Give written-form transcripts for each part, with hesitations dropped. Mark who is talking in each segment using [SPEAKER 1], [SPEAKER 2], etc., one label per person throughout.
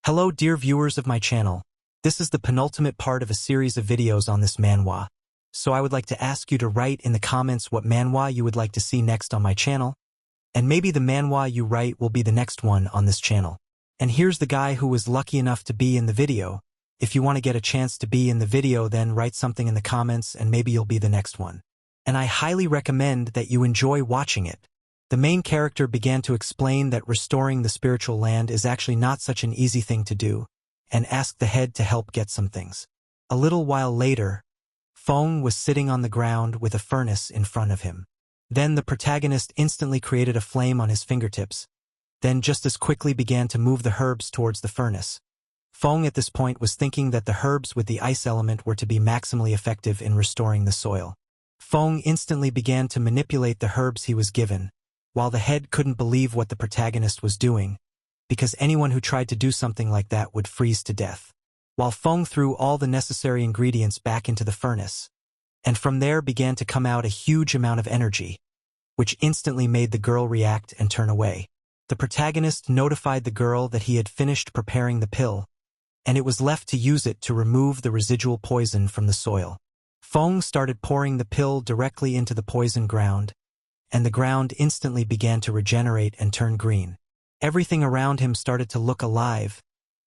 [SPEAKER 1] Hello dear viewers of my channel. This is the penultimate part of a series of videos on this manhwa. So I would like to ask you to write in the comments what manhwa you would like to see next on my channel. And maybe the manhwa you write will be the next one on this channel. And here's the guy who was lucky enough to be in the video. If you want to get a chance to be in the video, then write something in the comments and maybe you'll be the next one. And I highly recommend that you enjoy watching it. The main character began to explain that restoring the spiritual land is actually not such an easy thing to do, and asked the head to help get some things. A little while later, Feng was sitting on the ground with a furnace in front of him. Then the protagonist instantly created a flame on his fingertips, then just as quickly began to move the herbs towards the furnace. Feng at this point was thinking that the herbs with the ice element were to be maximally effective in restoring the soil. Feng instantly began to manipulate the herbs he was given, while the head couldn't believe what the protagonist was doing, because anyone who tried to do something like that would freeze to death. While Feng threw all the necessary ingredients back into the furnace, and from there began to come out a huge amount of energy, which instantly made the girl react and turn away. The protagonist notified the girl that he had finished preparing the pill, and it was left to use it to remove the residual poison from the soil. Feng started pouring the pill directly into the poison ground, and the ground instantly began to regenerate and turn green. Everything around him started to look alive.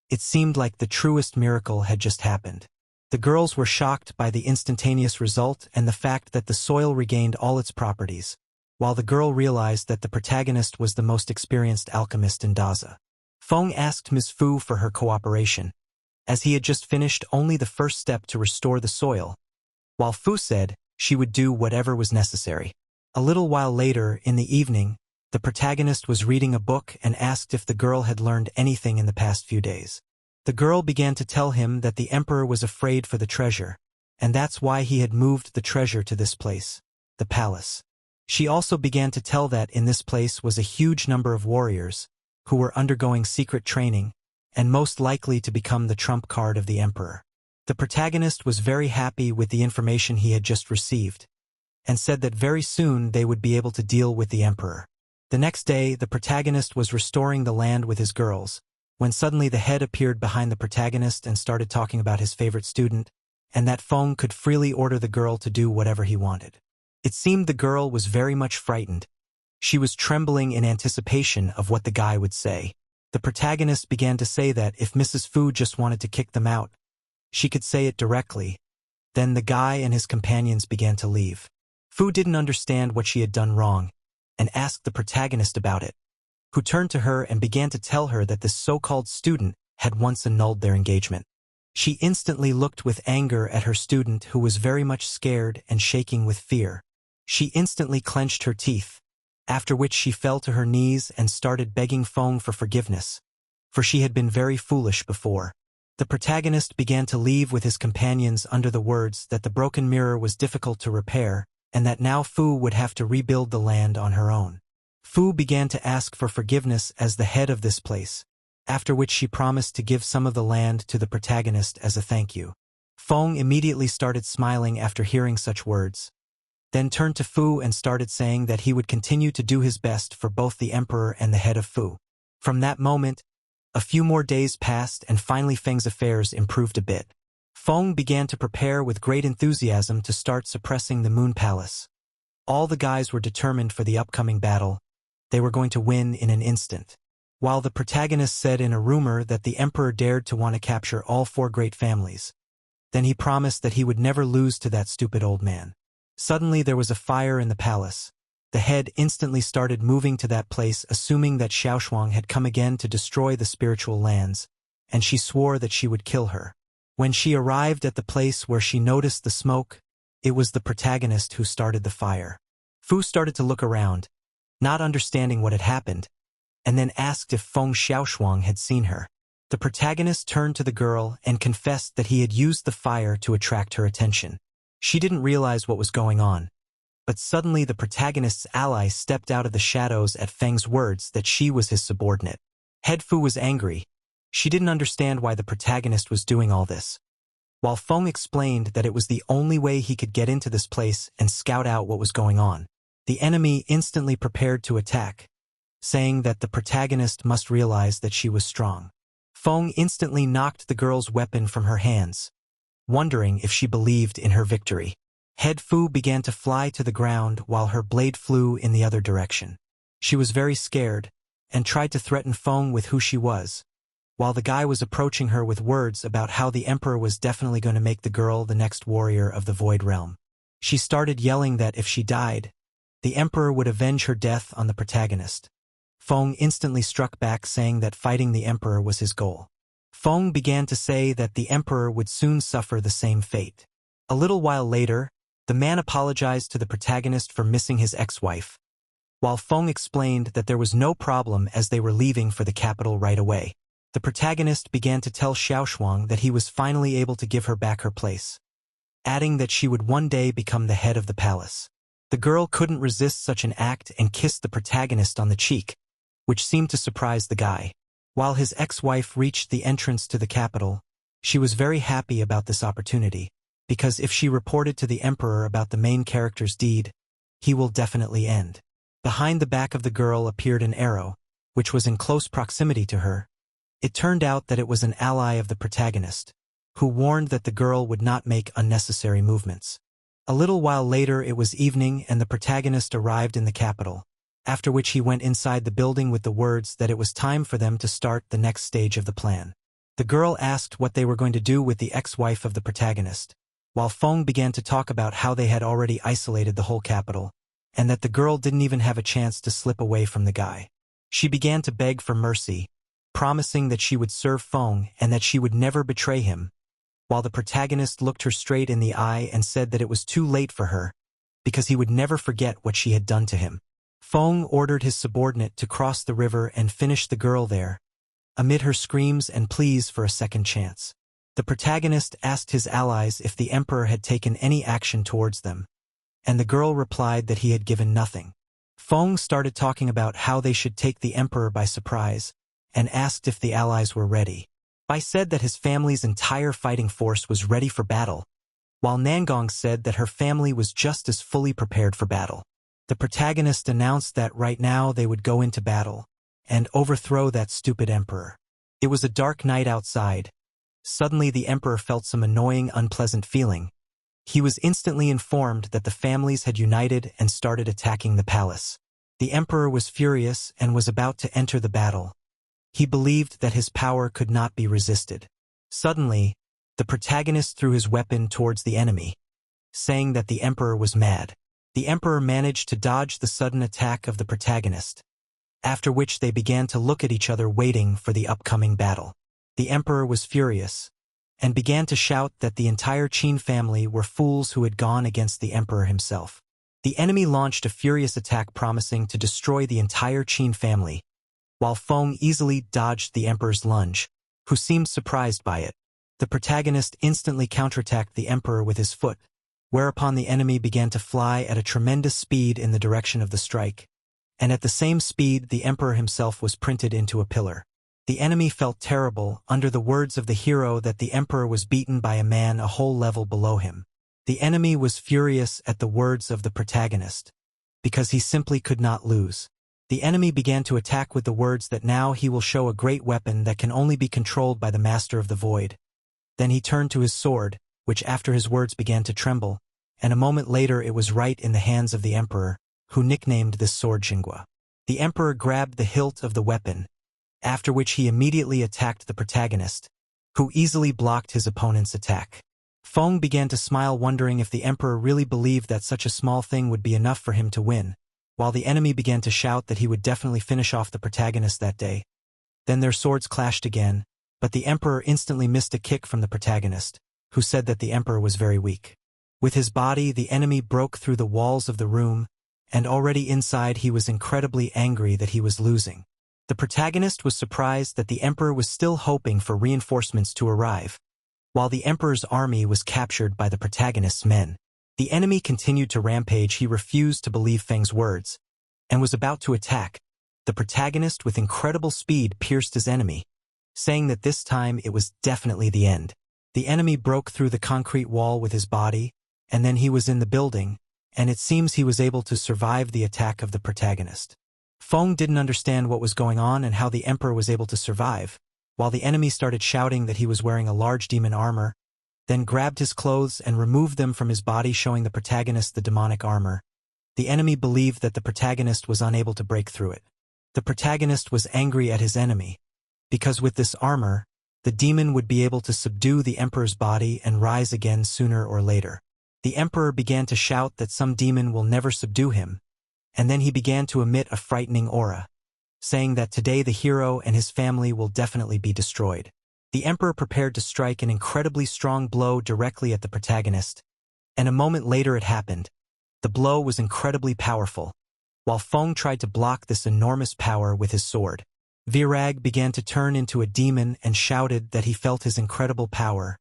[SPEAKER 1] It seemed like the truest miracle had just happened. The girls were shocked by the instantaneous result and the fact that the soil regained all its properties, while the girl realized that the protagonist was the most experienced alchemist in Daza. Feng asked Ms. Fu for her cooperation, as he had just finished only the first step to restore the soil, while Fu said she would do whatever was necessary. A little while later, in the evening, the protagonist was reading a book and asked if the girl had learned anything in the past few days. The girl began to tell him that the emperor was afraid for the treasure, and that's why he had moved the treasure to this place, the palace. She also began to tell that in this place was a huge number of warriors, who were undergoing secret training, and most likely to become the trump card of the emperor. The protagonist was very happy with the information he had just received, and said that very soon they would be able to deal with the emperor. The next day, the protagonist was restoring the land with his girls, when suddenly the head appeared behind the protagonist and started talking about his favorite student, and that Feng could freely order the girl to do whatever he wanted. It seemed the girl was very much frightened. She was trembling in anticipation of what the guy would say. The protagonist began to say that if Mrs. Fu just wanted to kick them out, she could say it directly. Then the guy and his companions began to leave. Fu didn't understand what she had done wrong, and asked the protagonist about it, who turned to her and began to tell her that this so-called student had once annulled their engagement. She instantly looked with anger at her student, who was very much scared and shaking with fear. She instantly clenched her teeth, after which she fell to her knees and started begging Feng for forgiveness, for she had been very foolish before. The protagonist began to leave with his companions under the words that the broken mirror was difficult to repair, and that now Fu would have to rebuild the land on her own. Fu began to ask for forgiveness as the head of this place, after which she promised to give some of the land to the protagonist as a thank you. Feng immediately started smiling after hearing such words, then turned to Fu and started saying that he would continue to do his best for both the emperor and the head of Fu. From that moment, a few more days passed and finally Feng's affairs improved a bit. Feng began to prepare with great enthusiasm to start suppressing the Moon Palace. All the guys were determined for the upcoming battle. They were going to win in an instant. While the protagonist said in a rumor that the emperor dared to want to capture all 4 great families, then he promised that he would never lose to that stupid old man. Suddenly there was a fire in the palace. The head instantly started moving to that place, assuming that Xiaoshuang had come again to destroy the spiritual lands, and she swore that she would kill her. When she arrived at the place where she noticed the smoke, it was the protagonist who started the fire. Fu started to look around, not understanding what had happened, and then asked if Feng Xiaoshuang had seen her. The protagonist turned to the girl and confessed that he had used the fire to attract her attention. She didn't realize what was going on, but suddenly the protagonist's ally stepped out of the shadows at Feng's words that she was his subordinate. Head Fu was angry. She didn't understand why the protagonist was doing all this, while Feng explained that it was the only way he could get into this place and scout out what was going on. The enemy instantly prepared to attack, saying that the protagonist must realize that she was strong. Feng instantly knocked the girl's weapon from her hands, wondering if she believed in her victory. Head Fu began to fly to the ground while her blade flew in the other direction. She was very scared and tried to threaten Feng with who she was, while the guy was approaching her with words about how the emperor was definitely going to make the girl the next warrior of the Void Realm. She started yelling that if she died, the emperor would avenge her death on the protagonist. Feng instantly struck back, saying that fighting the emperor was his goal. Feng began to say that the emperor would soon suffer the same fate. A little while later, the man apologized to the protagonist for missing his ex-wife, while Feng explained that there was no problem as they were leaving for the capital right away. The protagonist began to tell Xiaoshuang that he was finally able to give her back her place, adding that she would one day become the head of the palace. The girl couldn't resist such an act and kissed the protagonist on the cheek, which seemed to surprise the guy. While his ex-wife reached the entrance to the capital, she was very happy about this opportunity, because if she reported to the emperor about the main character's deed, he will definitely end. Behind the back of the girl appeared an arrow, which was in close proximity to her. It turned out that it was an ally of the protagonist, who warned that the girl would not make unnecessary movements. A little while later it was evening and the protagonist arrived in the capital, after which he went inside the building with the words that it was time for them to start the next stage of the plan. The girl asked what they were going to do with the ex-wife of the protagonist, while Feng began to talk about how they had already isolated the whole capital, and that the girl didn't even have a chance to slip away from the guy. She began to beg for mercy, promising that she would serve Feng and that she would never betray him, while the protagonist looked her straight in the eye and said that it was too late for her, because he would never forget what she had done to him. Feng ordered his subordinate to cross the river and finish the girl there, amid her screams and pleas for a second chance. The protagonist asked his allies if the emperor had taken any action towards them, and the girl replied that he had given nothing. Feng started talking about how they should take the emperor by surprise, and asked if the allies were ready. Bai said that his family's entire fighting force was ready for battle, while Nangong said that her family was just as fully prepared for battle. The protagonist announced that right now they would go into battle and overthrow that stupid emperor. It was a dark night outside. Suddenly the emperor felt some annoying, unpleasant feeling. He was instantly informed that the families had united and started attacking the palace. The emperor was furious and was about to enter the battle. He believed that his power could not be resisted. Suddenly, the protagonist threw his weapon towards the enemy, saying that the emperor was mad. The emperor managed to dodge the sudden attack of the protagonist, after which they began to look at each other waiting for the upcoming battle. The emperor was furious, and began to shout that the entire Qin family were fools who had gone against the emperor himself. The enemy launched a furious attack promising to destroy the entire Qin family, while Feng easily dodged the emperor's lunge, who seemed surprised by it. The protagonist instantly counterattacked the emperor with his foot, whereupon the enemy began to fly at a tremendous speed in the direction of the strike, and at the same speed the emperor himself was printed into a pillar. The enemy felt terrible under the words of the hero that the emperor was beaten by a man a whole level below him. The enemy was furious at the words of the protagonist, because he simply could not lose. The enemy began to attack with the words that now he will show a great weapon that can only be controlled by the master of the void. Then he turned to his sword, which after his words began to tremble, and a moment later it was right in the hands of the emperor, who nicknamed this sword Xinghua. The emperor grabbed the hilt of the weapon, after which he immediately attacked the protagonist, who easily blocked his opponent's attack. Feng began to smile, wondering if the emperor really believed that such a small thing would be enough for him to win, while the enemy began to shout that he would definitely finish off the protagonist that day. Then their swords clashed again, but the emperor instantly missed a kick from the protagonist, who said that the emperor was very weak. With his body, the enemy broke through the walls of the room, and already inside he was incredibly angry that he was losing. The protagonist was surprised that the emperor was still hoping for reinforcements to arrive, while the emperor's army was captured by the protagonist's men. The enemy continued to rampage. He refused to believe Feng's words, and was about to attack. The protagonist with incredible speed pierced his enemy, saying that this time it was definitely the end. The enemy broke through the concrete wall with his body, and then he was in the building, and it seems he was able to survive the attack of the protagonist. Feng didn't understand what was going on and how the emperor was able to survive, while the enemy started shouting that he was wearing a large demon armor, then grabbed his clothes and removed them from his body, showing the protagonist the demonic armor. The enemy believed that the protagonist was unable to break through it. The protagonist was angry at his enemy, because with this armor, the demon would be able to subdue the emperor's body and rise again sooner or later. The emperor began to shout that some demon will never subdue him, and then he began to emit a frightening aura, saying that today the hero and his family will definitely be destroyed. The emperor prepared to strike an incredibly strong blow directly at the protagonist, and a moment later it happened. The blow was incredibly powerful, while Feng tried to block this enormous power with his sword. Virag began to turn into a demon and shouted that he felt his incredible power.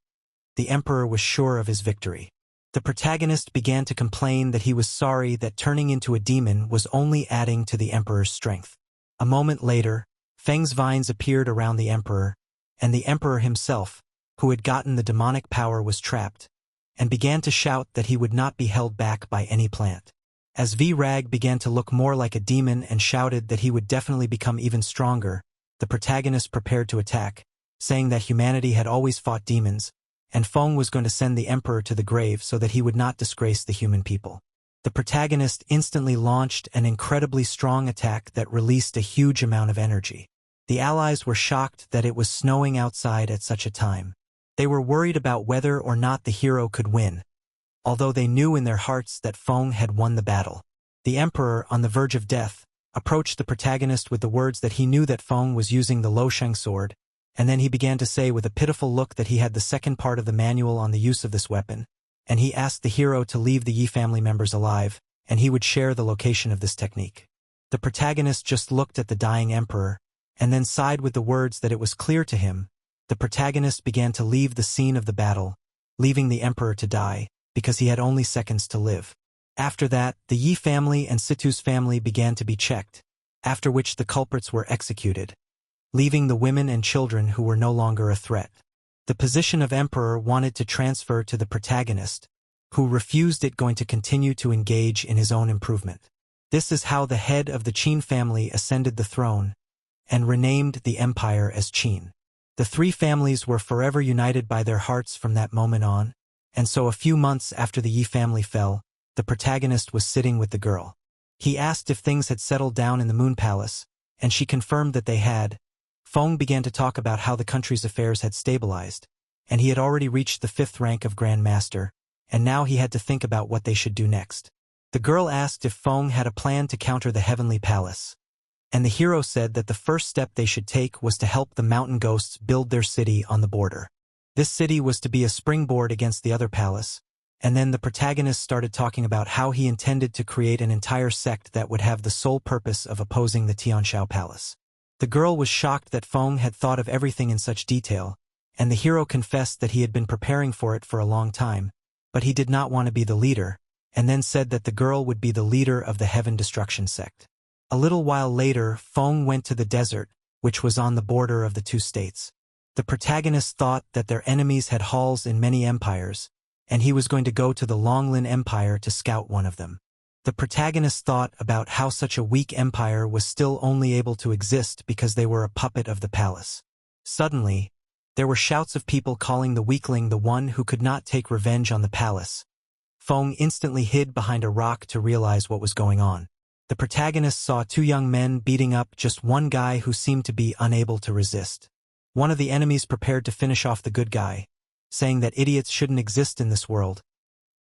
[SPEAKER 1] The emperor was sure of his victory. The protagonist began to complain that he was sorry that turning into a demon was only adding to the emperor's strength. A moment later, Feng's vines appeared around the emperor, and the emperor himself, who had gotten the demonic power, was trapped, and began to shout that he would not be held back by any plant. As Virag began to look more like a demon and shouted that he would definitely become even stronger, the protagonist prepared to attack, saying that humanity had always fought demons, and Feng was going to send the emperor to the grave so that he would not disgrace the human people. The protagonist instantly launched an incredibly strong attack that released a huge amount of energy. The allies were shocked that it was snowing outside at such a time. They were worried about whether or not the hero could win, although they knew in their hearts that Feng had won the battle. The emperor, on the verge of death, approached the protagonist with the words that he knew that Feng was using the Losheng sword, and then he began to say with a pitiful look that he had the second part of the manual on the use of this weapon, and he asked the hero to leave the Yi family members alive, and he would share the location of this technique. The protagonist just looked at the dying emperor, and then sighed with the words that it was clear to him. The protagonist began to leave the scene of the battle, leaving the emperor to die, because he had only seconds to live. After that, the Yi family and Situ's family began to be checked, after which the culprits were executed, leaving the women and children who were no longer a threat. The position of emperor wanted to transfer to the protagonist, who refused it, going to continue to engage in his own improvement. This is how the head of the Qin family ascended the throne, and renamed the empire as Qin. The three families were forever united by their hearts from that moment on, and so a few months after the Yi family fell, the protagonist was sitting with the girl. He asked if things had settled down in the Moon Palace, and she confirmed that they had. Feng began to talk about how the country's affairs had stabilized, and he had already reached the 5th rank of Grand Master, and now he had to think about what they should do next. The girl asked if Feng had a plan to counter the Heavenly Palace, and the hero said that the first step they should take was to help the mountain ghosts build their city on the border. This city was to be a springboard against the other palace, and then the protagonist started talking about how he intended to create an entire sect that would have the sole purpose of opposing the Tianshao Palace. The girl was shocked that Feng had thought of everything in such detail, and the hero confessed that he had been preparing for it for a long time, but he did not want to be the leader, and then said that the girl would be the leader of the Heaven Destruction sect. A little while later, Feng went to the desert, which was on the border of the two states. The protagonist thought that their enemies had halls in many empires, and he was going to go to the Longlin Empire to scout one of them. The protagonist thought about how such a weak empire was still only able to exist because they were a puppet of the palace. Suddenly, there were shouts of people calling the weakling the one who could not take revenge on the palace. Feng instantly hid behind a rock to realize what was going on. The protagonist saw two young men beating up just one guy who seemed to be unable to resist. One of the enemies prepared to finish off the good guy, saying that idiots shouldn't exist in this world.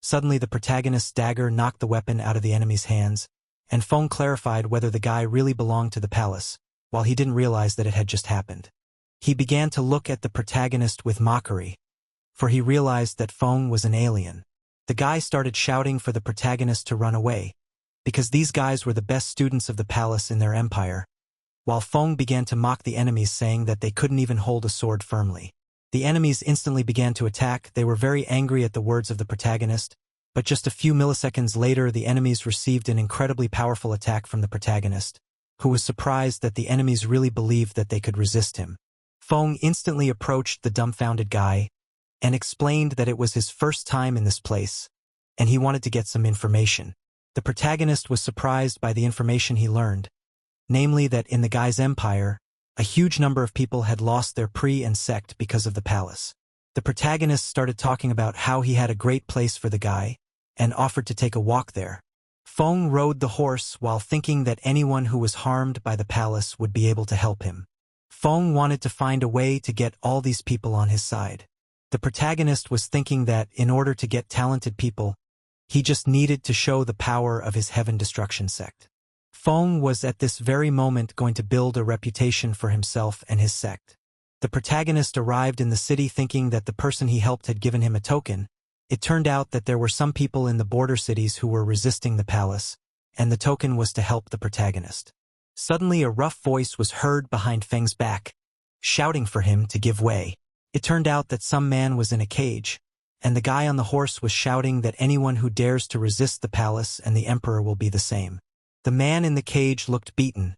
[SPEAKER 1] Suddenly the protagonist's dagger knocked the weapon out of the enemy's hands, and Feng clarified whether the guy really belonged to the palace, while he didn't realize that it had just happened. He began to look at the protagonist with mockery, for he realized that Feng was an alien. The guy started shouting for the protagonist to run away, because these guys were the best students of the palace in their empire, while Feng began to mock the enemies, saying that they couldn't even hold a sword firmly. The enemies instantly began to attack. They were very angry at the words of the protagonist, but just a few milliseconds later the enemies received an incredibly powerful attack from the protagonist, who was surprised that the enemies really believed that they could resist him. Feng instantly approached the dumbfounded guy and explained that it was his first time in this place, and he wanted to get some information. The protagonist was surprised by the information he learned, namely that in the guy's empire, A huge number of people had lost their pre and sect because of the palace. The protagonist started talking about how he had a great place for the guy, and offered to take a walk there. Feng rode the horse while thinking that anyone who was harmed by the palace would be able to help him. Feng wanted to find a way to get all these people on his side. The protagonist was thinking that, in order to get talented people, he just needed to show the power of his heaven destruction sect. Feng was at this very moment going to build a reputation for himself and his sect. The protagonist arrived in the city thinking that the person he helped had given him a token. It turned out that there were some people in the border cities who were resisting the palace, and the token was to help the protagonist. Suddenly a rough voice was heard behind Feng's back, shouting for him to give way. It turned out that some man was in a cage, and the guy on the horse was shouting that anyone who dares to resist the palace and the emperor will be the same. The man in the cage looked beaten,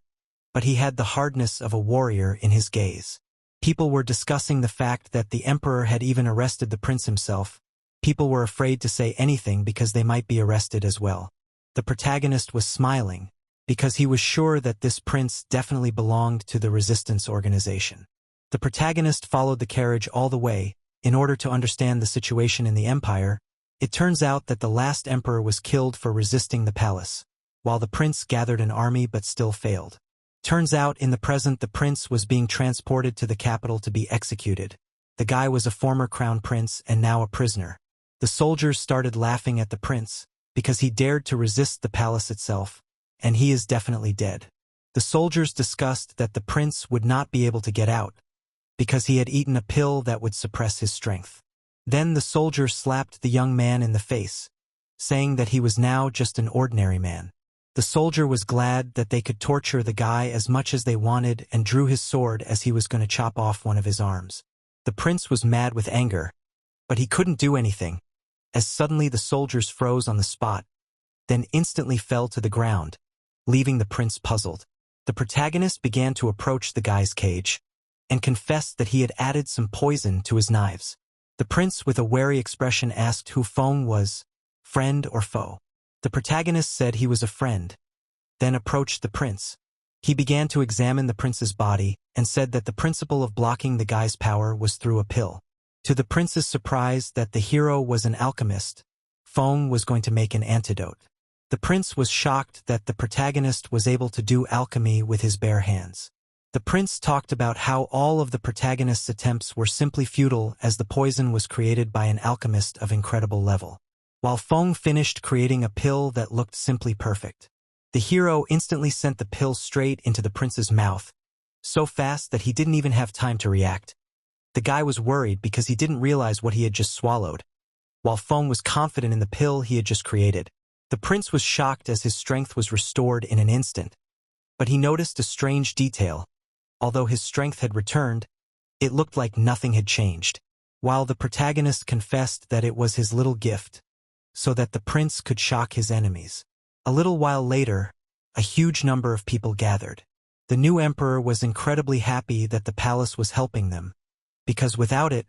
[SPEAKER 1] but he had the hardness of a warrior in his gaze. People were discussing the fact that the emperor had even arrested the prince himself. People were afraid to say anything because they might be arrested as well. The protagonist was smiling, because he was sure that this prince definitely belonged to the resistance organization. The protagonist followed the carriage all the way, in order to understand the situation in the empire. It turns out that the last emperor was killed for resisting the palace, while the prince gathered an army but still failed. Turns out in the present the prince was being transported to the capital to be executed. The guy was a former crown prince and now a prisoner. The soldiers started laughing at the prince, because he dared to resist the palace itself, and he is definitely dead. The soldiers discussed that the prince would not be able to get out, because he had eaten a pill that would suppress his strength. Then the soldier slapped the young man in the face, saying that he was now just an ordinary man. The soldier was glad that they could torture the guy as much as they wanted and drew his sword as he was going to chop off one of his arms. The prince was mad with anger, but he couldn't do anything, as suddenly the soldiers froze on the spot, then instantly fell to the ground, leaving the prince puzzled. The protagonist began to approach the guy's cage, and confessed that he had added some poison to his knives. The prince with a wary expression asked who Feng was, friend or foe. The protagonist said he was a friend, then approached the prince. He began to examine the prince's body, and said that the principle of blocking the guy's power was through a pill. To the prince's surprise that the hero was an alchemist, Feng was going to make an antidote. The prince was shocked that the protagonist was able to do alchemy with his bare hands. The prince talked about how all of the protagonist's attempts were simply futile as the poison was created by an alchemist of incredible level. While Feng finished creating a pill that looked simply perfect, the hero instantly sent the pill straight into the prince's mouth, so fast that he didn't even have time to react. The guy was worried because he didn't realize what he had just swallowed, while Feng was confident in the pill he had just created. The prince was shocked as his strength was restored in an instant, but he noticed a strange detail. Although his strength had returned, it looked like nothing had changed, while the protagonist confessed that it was his little gift, so that the prince could shock his enemies. A little while later, a huge number of people gathered. The new emperor was incredibly happy that the palace was helping them, because without it,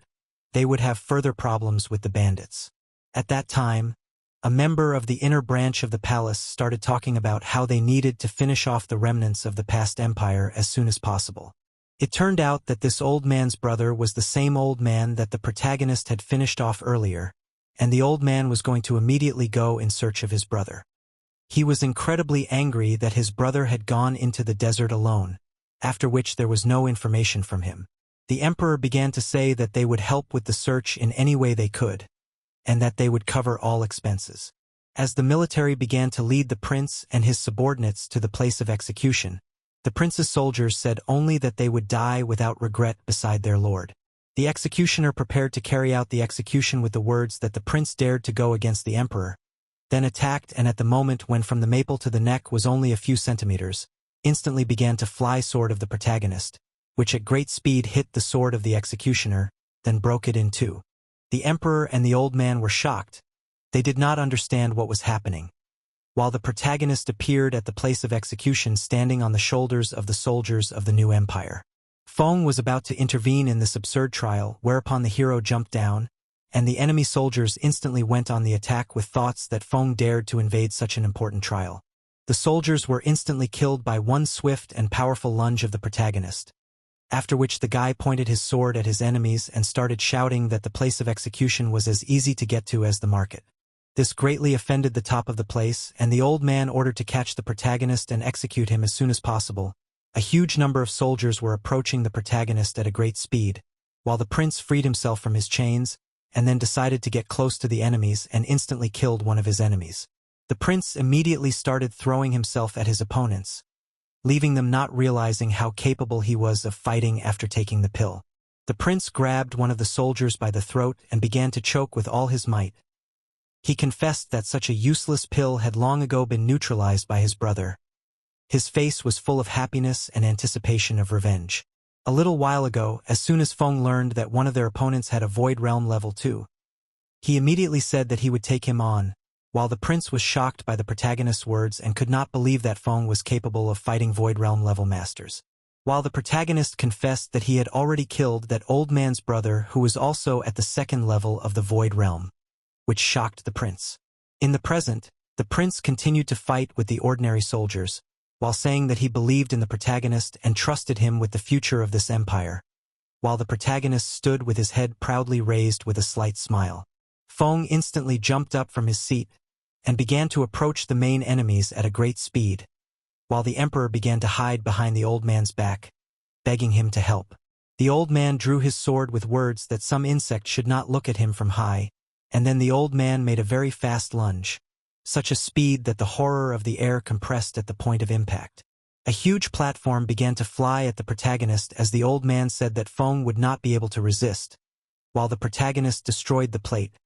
[SPEAKER 1] they would have further problems with the bandits. At that time, a member of the inner branch of the palace started talking about how they needed to finish off the remnants of the past empire as soon as possible. It turned out that this old man's brother was the same old man that the protagonist had finished off earlier, and the old man was going to immediately go in search of his brother. He was incredibly angry that his brother had gone into the desert alone, after which there was no information from him. The emperor began to say that they would help with the search in any way they could, and that they would cover all expenses. As the military began to lead the prince and his subordinates to the place of execution, the prince's soldiers said only that they would die without regret beside their lord. The executioner prepared to carry out the execution with the words that the prince dared to go against the emperor, then attacked, and at the moment when from the maple to the neck was only a few centimeters, instantly began to fly sword of the protagonist, which at great speed hit the sword of the executioner, then broke it in two. The emperor and the old man were shocked. They did not understand what was happening, while the protagonist appeared at the place of execution standing on the shoulders of the soldiers of the new empire. Feng was about to intervene in this absurd trial, whereupon the hero jumped down, and the enemy soldiers instantly went on the attack with thoughts that Feng dared to invade such an important trial. The soldiers were instantly killed by one swift and powerful lunge of the protagonist. after which the guy pointed his sword at his enemies and started shouting that the place of execution was as easy to get to as the market. This greatly offended the top of the place, and the old man ordered to catch the protagonist and execute him as soon as possible. A huge number of soldiers were approaching the protagonist at a great speed, while the prince freed himself from his chains, and then decided to get close to the enemies and instantly killed one of his enemies. The prince immediately started throwing himself at his opponents, leaving them not realizing how capable he was of fighting after taking the pill. The prince grabbed one of the soldiers by the throat and began to choke with all his might. He confessed that such a useless pill had long ago been neutralized by his brother. His face was full of happiness and anticipation of revenge. A little while ago, as soon as Feng learned that one of their opponents had a Void Realm level 2, he immediately said that he would take him on, while the prince was shocked by the protagonist's words and could not believe that Feng was capable of fighting Void Realm level masters. While the protagonist confessed that he had already killed that old man's brother who was also at the second level of the Void Realm, which shocked the prince. In the present, the prince continued to fight with the ordinary soldiers, while saying that he believed in the protagonist and trusted him with the future of this empire, while the protagonist stood with his head proudly raised with a slight smile. Feng instantly jumped up from his seat and began to approach the main enemies at a great speed, while the emperor began to hide behind the old man's back, begging him to help. The old man drew his sword with words that some insect should not look at him from high, and then the old man made a very fast lunge, such a speed that the horror of the air compressed at the point of impact. A huge platform began to fly at the protagonist as the old man said that Feng would not be able to resist, while the protagonist destroyed the plate,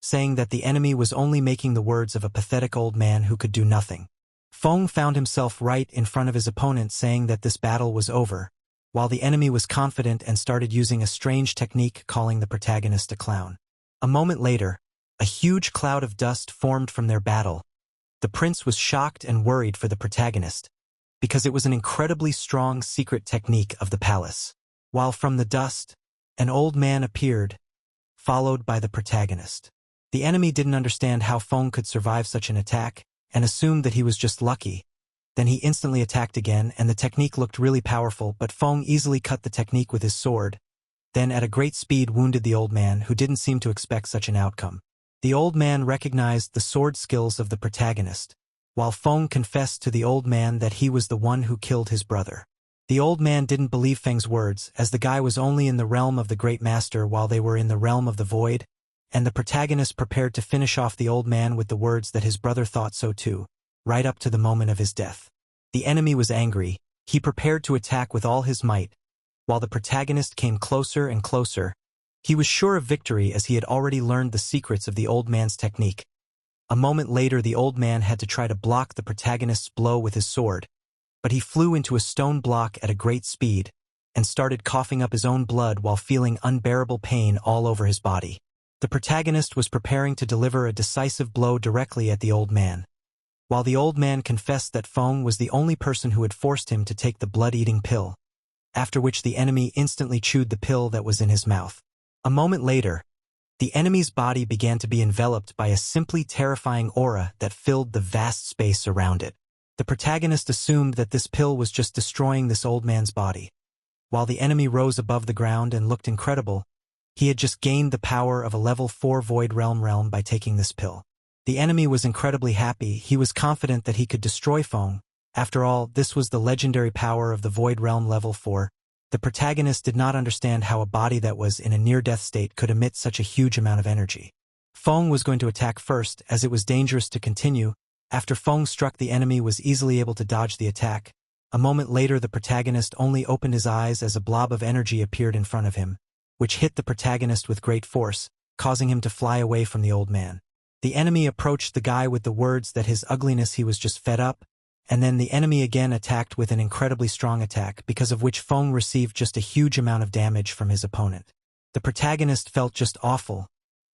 [SPEAKER 1] saying that the enemy was only making the words of a pathetic old man who could do nothing. Feng found himself right in front of his opponent saying that this battle was over, while the enemy was confident and started using a strange technique calling the protagonist a clown. A moment later, a huge cloud of dust formed from their battle. The prince was shocked and worried for the protagonist, because it was an incredibly strong secret technique of the palace. While from the dust, an old man appeared, followed by the protagonist. The enemy didn't understand how Feng could survive such an attack, and assumed that he was just lucky. Then he instantly attacked again, and the technique looked really powerful, but Feng easily cut the technique with his sword, then at a great speed wounded the old man, who didn't seem to expect such an outcome. The old man recognized the sword skills of the protagonist, while Feng confessed to the old man that he was the one who killed his brother. The old man didn't believe Feng's words, as the guy was only in the realm of the Great Master while they were in the realm of the Void, and the protagonist prepared to finish off the old man with the words that his brother thought so too, right up to the moment of his death. The enemy was angry. He prepared to attack with all his might, while the protagonist came closer and closer. He was sure of victory as he had already learned the secrets of the old man's technique. A moment later the old man had to try to block the protagonist's blow with his sword, but he flew into a stone block at a great speed, and started coughing up his own blood while feeling unbearable pain all over his body. The protagonist was preparing to deliver a decisive blow directly at the old man, while the old man confessed that Feng was the only person who had forced him to take the blood-eating pill, after which the enemy instantly chewed the pill that was in his mouth. A moment later, the enemy's body began to be enveloped by a simply terrifying aura that filled the vast space around it. The protagonist assumed that this pill was just destroying this old man's body. While the enemy rose above the ground and looked incredible, he had just gained the power of a level 4 Void Realm by taking this pill. The enemy was incredibly happy. He was confident that he could destroy Feng. After all, this was the legendary power of the Void Realm level 4. The protagonist did not understand how a body that was in a near-death state could emit such a huge amount of energy. Feng was going to attack first, as it was dangerous to continue. After Feng struck, the enemy was easily able to dodge the attack. A moment later the protagonist only opened his eyes as a blob of energy appeared in front of him, which hit the protagonist with great force, causing him to fly away from the old man. The enemy approached the guy with the words that his ugliness he was just fed up, and then the enemy again attacked with an incredibly strong attack, because of which Feng received just a huge amount of damage from his opponent. The protagonist felt just awful.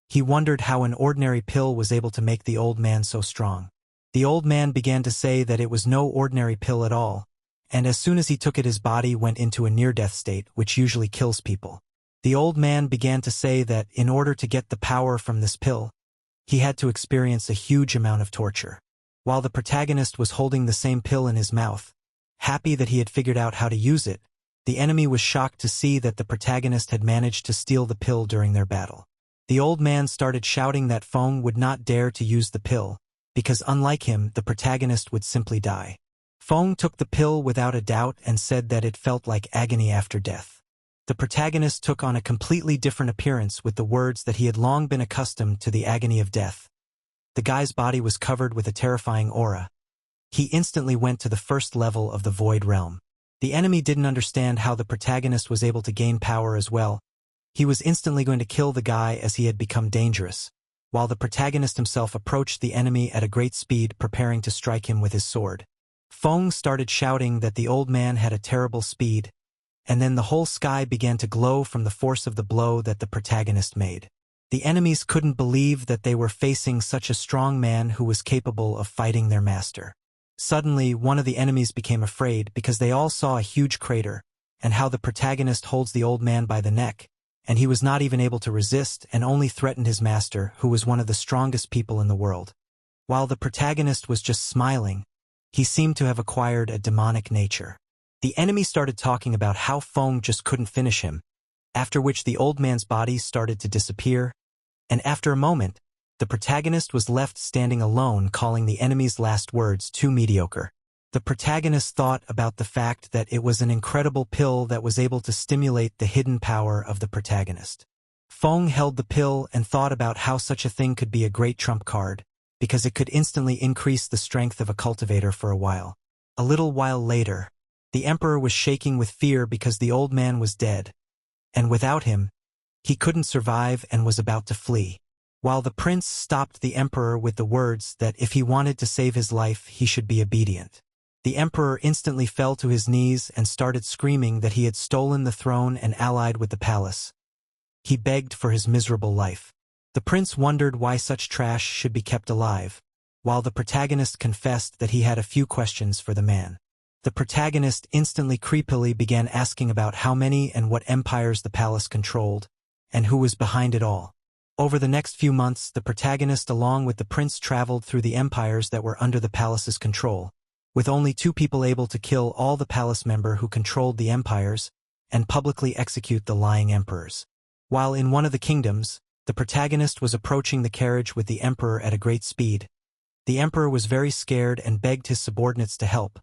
[SPEAKER 1] He wondered how an ordinary pill was able to make the old man so strong. The old man began to say that it was no ordinary pill at all, and as soon as he took it his body went into a near-death state, which usually kills people. The old man began to say that in order to get the power from this pill, he had to experience a huge amount of torture. While the protagonist was holding the same pill in his mouth, happy that he had figured out how to use it, The enemy was shocked to see that the protagonist had managed to steal the pill during their battle. The old man started shouting that Feng would not dare to use the pill, because unlike him, the protagonist would simply die. Feng took the pill without a doubt and said that it felt like agony after death. The protagonist took on a completely different appearance with the words that he had long been accustomed to the agony of death. The guy's body was covered with a terrifying aura. He instantly went to the first level of the Void Realm. The enemy didn't understand how the protagonist was able to gain power as well. He was instantly going to kill the guy as he had become dangerous, while the protagonist himself approached the enemy at a great speed, preparing to strike him with his sword. Feng started shouting that the old man had a terrible speed, and then the whole sky began to glow from the force of the blow that the protagonist made. The enemies couldn't believe that they were facing such a strong man who was capable of fighting their master. Suddenly, one of the enemies became afraid because they all saw a huge crater, and how the protagonist holds the old man by the neck, and he was not even able to resist and only threatened his master, who was one of the strongest people in the world. While the protagonist was just smiling, he seemed to have acquired a demonic nature. The enemy started talking about how Feng just couldn't finish him, after which the old man's body started to disappear, and after a moment, the protagonist was left standing alone, calling the enemy's last words too mediocre. The protagonist thought about the fact that it was an incredible pill that was able to stimulate the hidden power of the protagonist. Feng held the pill and thought about how such a thing could be a great trump card, because it could instantly increase the strength of a cultivator for a while. A little while later, the emperor was shaking with fear because the old man was dead, and without him, he couldn't survive and was about to flee. While the prince stopped the emperor with the words that if he wanted to save his life, he should be obedient. The emperor instantly fell to his knees and started screaming that he had stolen the throne and allied with the palace. He begged for his miserable life. The prince wondered why such trash should be kept alive, while the protagonist confessed that he had a few questions for the man. The protagonist instantly creepily began asking about how many and what empires the palace controlled, and who was behind it all. Over the next few months, the protagonist along with the prince traveled through the empires that were under the palace's control, with only 2 people able to kill all the palace member who controlled the empires and publicly execute the lying emperors. While in one of the kingdoms, the protagonist was approaching the carriage with the emperor at a great speed. The emperor was very scared and begged his subordinates to help,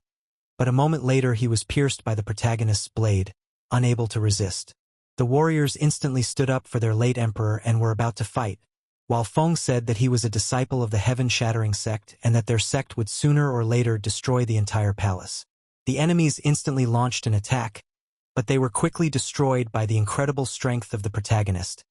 [SPEAKER 1] but a moment later he was pierced by the protagonist's blade, unable to resist. The warriors instantly stood up for their late emperor and were about to fight, while Feng said that he was a disciple of the heaven-shattering sect and that their sect would sooner or later destroy the entire palace. The enemies instantly launched an attack, but they were quickly destroyed by the incredible strength of the protagonist,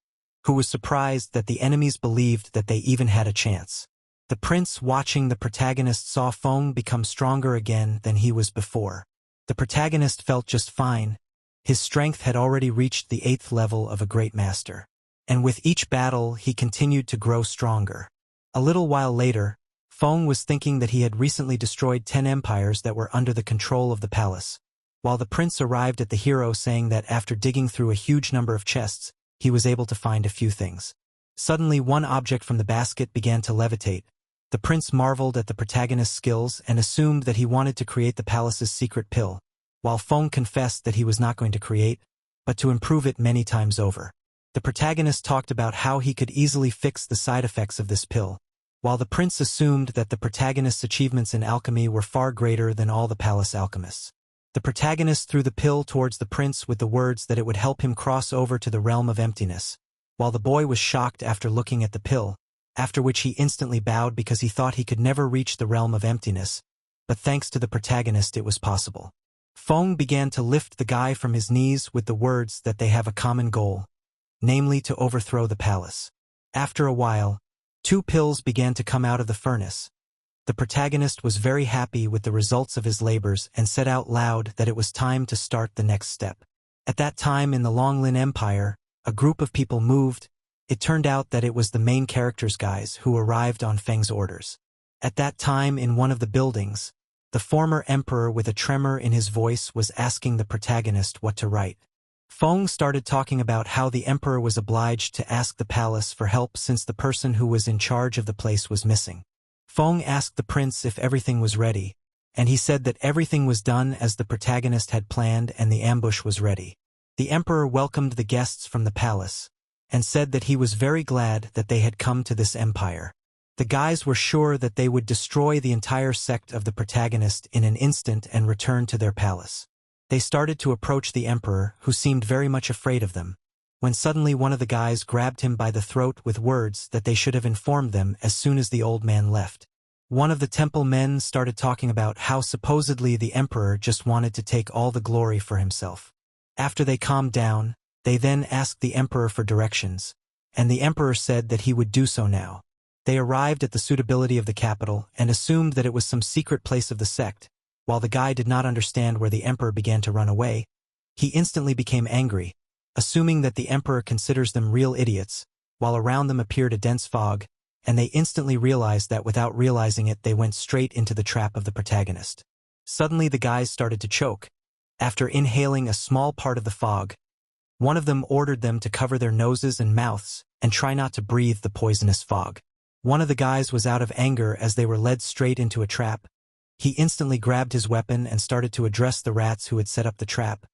[SPEAKER 1] who was surprised that the enemies believed that they even had a chance. The prince, watching the protagonist, saw Feng become stronger again than he was before. The protagonist felt just fine. His strength had already reached the 8th level of a great master, and with each battle he continued to grow stronger. A little while later, Feng was thinking that he had recently destroyed 10 empires that were under the control of the palace, while the prince arrived at the hero saying that after digging through a huge number of chests, he was able to find a few things. Suddenly one object from the basket began to levitate. The prince marveled at the protagonist's skills and assumed that he wanted to create the palace's secret pill, while Feng confessed that he was not going to create, but to improve it many times over. The protagonist talked about how he could easily fix the side effects of this pill, while the prince assumed that the protagonist's achievements in alchemy were far greater than all the palace alchemists. The protagonist threw the pill towards the prince with the words that it would help him cross over to the realm of emptiness, while the boy was shocked after looking at the pill, after which he instantly bowed because he thought he could never reach the realm of emptiness, but thanks to the protagonist it was possible. Feng began to lift the guy from his knees with the words that they have a common goal, namely to overthrow the palace. After a while, 2 pills began to come out of the furnace. The protagonist was very happy with the results of his labors and said out loud that it was time to start the next step. At that time in the Longlin Empire, a group of people moved. It turned out that it was the main character's guys who arrived on Feng's orders. At that time in one of the buildings, the former emperor with a tremor in his voice was asking the protagonist what to write. Feng started talking about how the emperor was obliged to ask the palace for help since the person who was in charge of the place was missing. Feng asked the prince if everything was ready, and he said that everything was done as the protagonist had planned and the ambush was ready. The emperor welcomed the guests from the palace, and said that he was very glad that they had come to this empire. The guys were sure that they would destroy the entire sect of the protagonist in an instant and return to their palace. They started to approach the emperor, who seemed very much afraid of them, when suddenly one of the guys grabbed him by the throat with words that they should have informed them as soon as the old man left. One of the temple men started talking about how supposedly the emperor just wanted to take all the glory for himself. After they calmed down, they then asked the emperor for directions, and the emperor said that he would do so now. They arrived at the suitability of the capital and assumed that it was some secret place of the sect. While the guy did not understand where the emperor began to run away, he instantly became angry, assuming that the emperor considers them real idiots, while around them appeared a dense fog, and they instantly realized that without realizing it they went straight into the trap of the protagonist. Suddenly the guys started to choke. After inhaling a small part of the fog, one of them ordered them to cover their noses and mouths and try not to breathe the poisonous fog. One of the guys was out of anger as they were led straight into a trap. He instantly grabbed his weapon and started to address the rats who had set up the trap.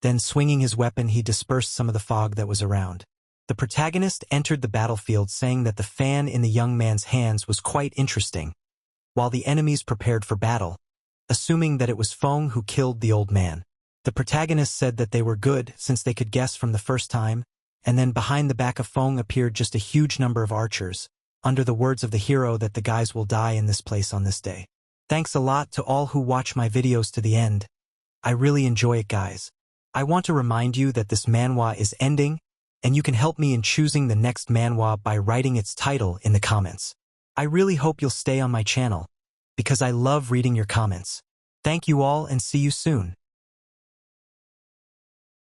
[SPEAKER 1] Then swinging his weapon he dispersed some of the fog that was around. The protagonist entered the battlefield saying that the fan in the young man's hands was quite interesting, while the enemies prepared for battle, assuming that it was Feng who killed the old man. The protagonist said that they were good since they could guess from the first time, and then behind the back of Feng appeared just a huge number of archers, under the words of the hero that the guys will die in this place on this day. Thanks a lot to all who watch my videos to the end. I really enjoy it, guys. I want to remind you that this manhwa is ending, and you can help me in choosing the next manhwa by writing its title in the comments. I really hope you'll stay on my channel, because I love reading your comments. Thank you all and see you soon.